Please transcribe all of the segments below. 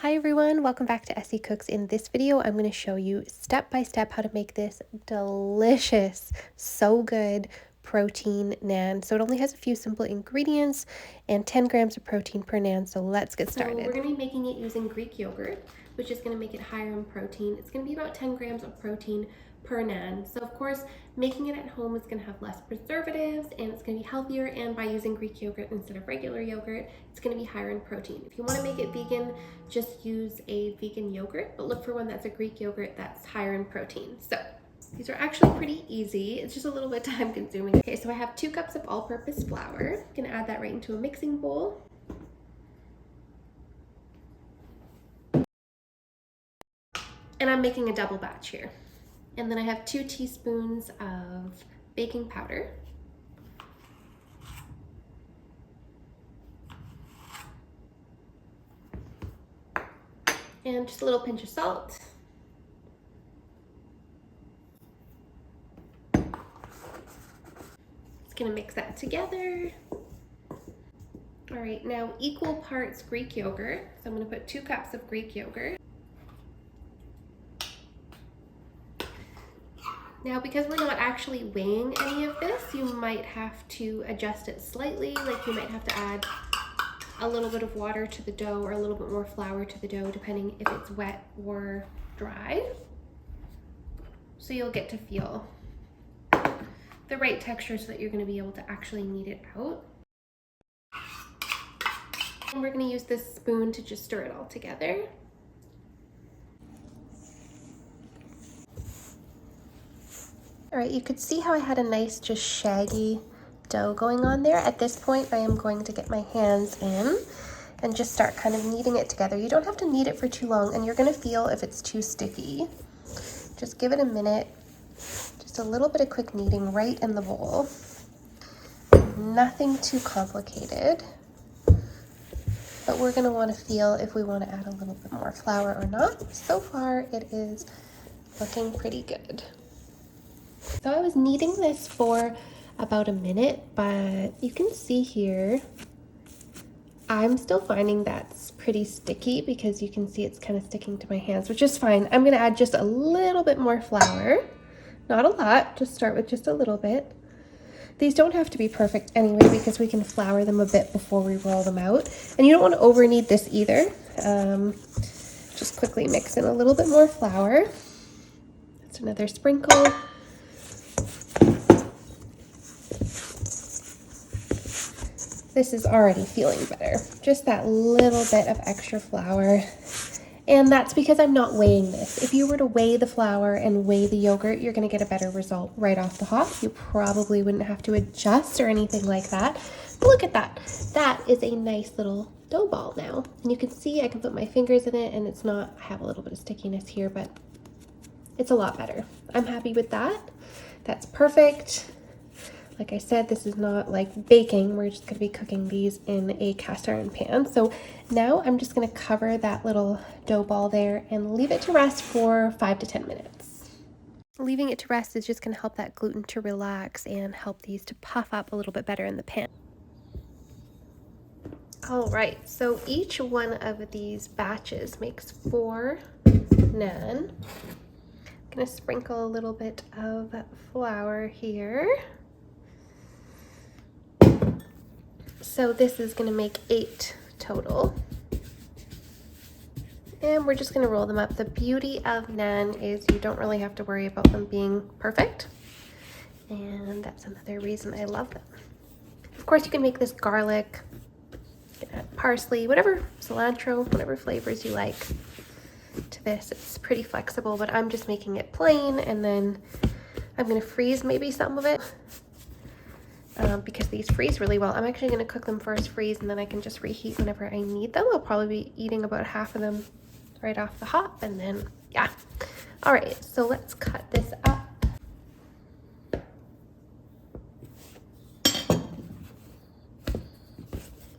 Hi everyone, welcome back to Essie Cooks. In this video, I'm going to show you step by step how to make this delicious, so good protein naan. So it only has a few simple ingredients and 10 grams of protein per naan. So let's get started. So we're going to be making it using Greek yogurt, which is going to make it higher in protein. It's going to be about 10 grams of protein per naan. So of course, making it at home is going to have less preservatives and it's going to be healthier, and by using Greek yogurt instead of regular yogurt, it's going to be higher in protein. If you want to make it vegan, just use a vegan yogurt, but look for one that's a Greek yogurt that's higher in protein. So these are actually pretty easy. It's just a little bit time consuming. Okay, so I have 2 cups of all-purpose flour. I'm going to add that right into a mixing bowl. And I'm making a double batch here. And then I have 2 teaspoons of baking powder. And just a little pinch of salt. Just gonna mix that together. All right, now equal parts Greek yogurt. So I'm gonna put 2 cups of Greek yogurt. Now, because we're not actually weighing any of this, you might have to adjust it slightly. Like you might have to add a little bit of water to the dough or a little bit more flour to the dough, depending if it's wet or dry. So you'll get to feel the right texture so that you're going to be able to actually knead it out. And we're going to use this spoon to just stir it all together. All right, you could see how I had a nice, just shaggy dough going on there. At this point, I am going to get my hands in and just start kind of kneading it together. You don't have to knead it for too long, and you're gonna feel if it's too sticky. Just give it a minute, just a little bit of quick kneading right in the bowl. Nothing too complicated, but we're gonna wanna feel if we wanna add a little bit more flour or not. So far, it is looking pretty good. So I was kneading this for about a minute, but you can see here, I'm still finding that's pretty sticky because you can see it's kind of sticking to my hands, which is fine. I'm gonna add just a little bit more flour, not a lot, just start with just a little bit. These don't have to be perfect anyway because we can flour them a bit before we roll them out. And you don't want to over knead this either. Just quickly mix in a little bit more flour. That's another sprinkle. This is already feeling better. Just that little bit of extra flour. And that's because I'm not weighing this. If you were to weigh the flour and weigh the yogurt, you're gonna get a better result right off the hop. You probably wouldn't have to adjust or anything like that. But look at that. That is a nice little dough ball now. And you can see I can put my fingers in it and it's not, I have a little bit of stickiness here, but it's a lot better. I'm happy with that. That's perfect. Like I said, this is not like baking. We're just gonna be cooking these in a cast iron pan. So now I'm just gonna cover that little dough ball there and leave it to rest for 5 to 10 minutes. Leaving it to rest is just gonna help that gluten to relax and help these to puff up a little bit better in the pan. All right, so each one of these batches makes 4 naan. I'm gonna sprinkle a little bit of flour here. So this is going to make 8 total. And we're just going to roll them up. The beauty of naan is you don't really have to worry about them being perfect. And that's another reason I love them. Of course, you can make this garlic, you can add parsley, whatever, cilantro, whatever flavors you like to this. It's pretty flexible, but I'm just making it plain, and then I'm going to freeze maybe some of it. Because these freeze really well. I'm actually going to cook them first, freeze, and then I can just reheat whenever I need them. I'll probably be eating about half of them right off the hop, and then, yeah. All right, so let's cut this up.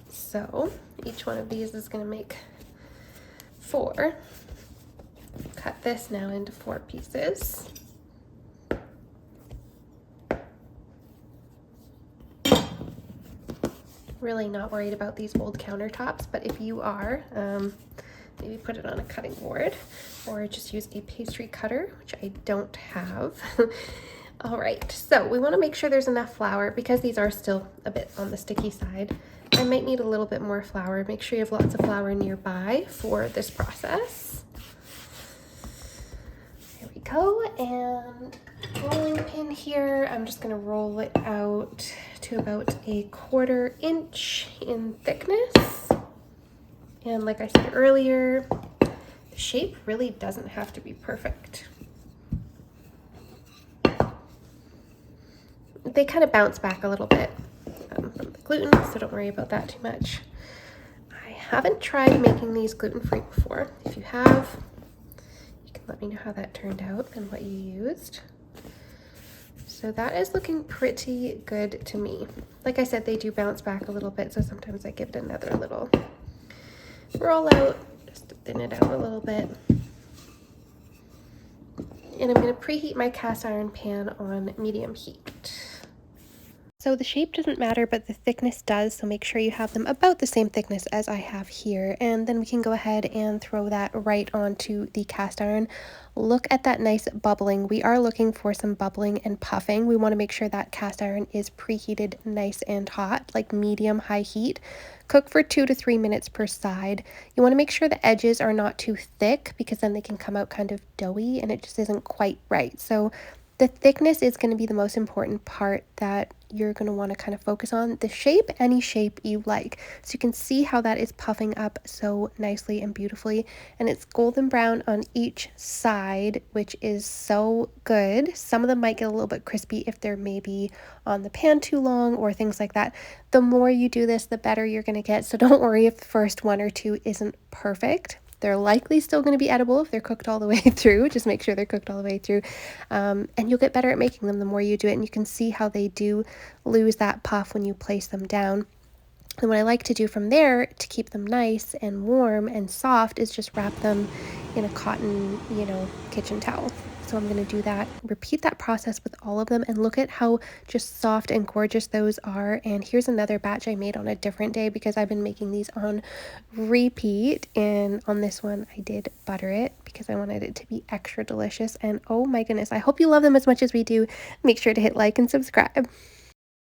So each one of these is going to make 4. Cut this now into 4 pieces. Really not worried about these old countertops, but if you are, maybe put it on a cutting board or just use a pastry cutter, which I don't have. All right, so we want to make sure there's enough flour because these are still a bit on the sticky side. I might need a little bit more flour. Make sure you have lots of flour nearby for this process. There we go, and rolling pin here, I'm just going to roll it out to about 1/4 inch in thickness. And like I said earlier, the shape really doesn't have to be perfect. They kind of bounce back a little bit from the gluten, so don't worry about that too much. I haven't tried making these gluten-free before. If you have, you can let me know how that turned out and what you used. So that is looking pretty good to me. Like I said, they do bounce back a little bit, so sometimes I give it another little roll out, just to thin it out a little bit. And I'm going to preheat my cast iron pan on medium heat. So the shape doesn't matter, but the thickness does, so make sure you have them about the same thickness as I have here. And then we can go ahead and throw that right onto the cast iron. Look at that nice bubbling. We are looking for some bubbling and puffing. We want to make sure that cast iron is preheated nice and hot, like medium high heat. Cook for 2 to 3 minutes per side. You want to make sure the edges are not too thick because then they can come out kind of doughy and it just isn't quite right. So the thickness is going to be the most important part that you're going to want to kind of focus on. The shape, any shape you like. So you can see how that is puffing up so nicely and beautifully. And it's golden brown on each side, which is so good. Some of them might get a little bit crispy if they're maybe on the pan too long or things like that. The more you do this, the better you're going to get. So don't worry if the first 1 or 2 isn't perfect. They're likely still going to be edible if they're cooked all the way through. Just make sure they're cooked all the way through. And you'll get better at making them the more you do it. And you can see how they do lose that puff when you place them down. And what I like to do from there to keep them nice and warm and soft is just wrap them in a cotton, kitchen towel. So I'm going to do that, repeat that process with all of them, and look at how just soft and gorgeous those are. And here's another batch I made on a different day because I've been making these on repeat. And on this one, I did butter it because I wanted it to be extra delicious. And oh my goodness, I hope you love them as much as we do. Make sure to hit like and subscribe.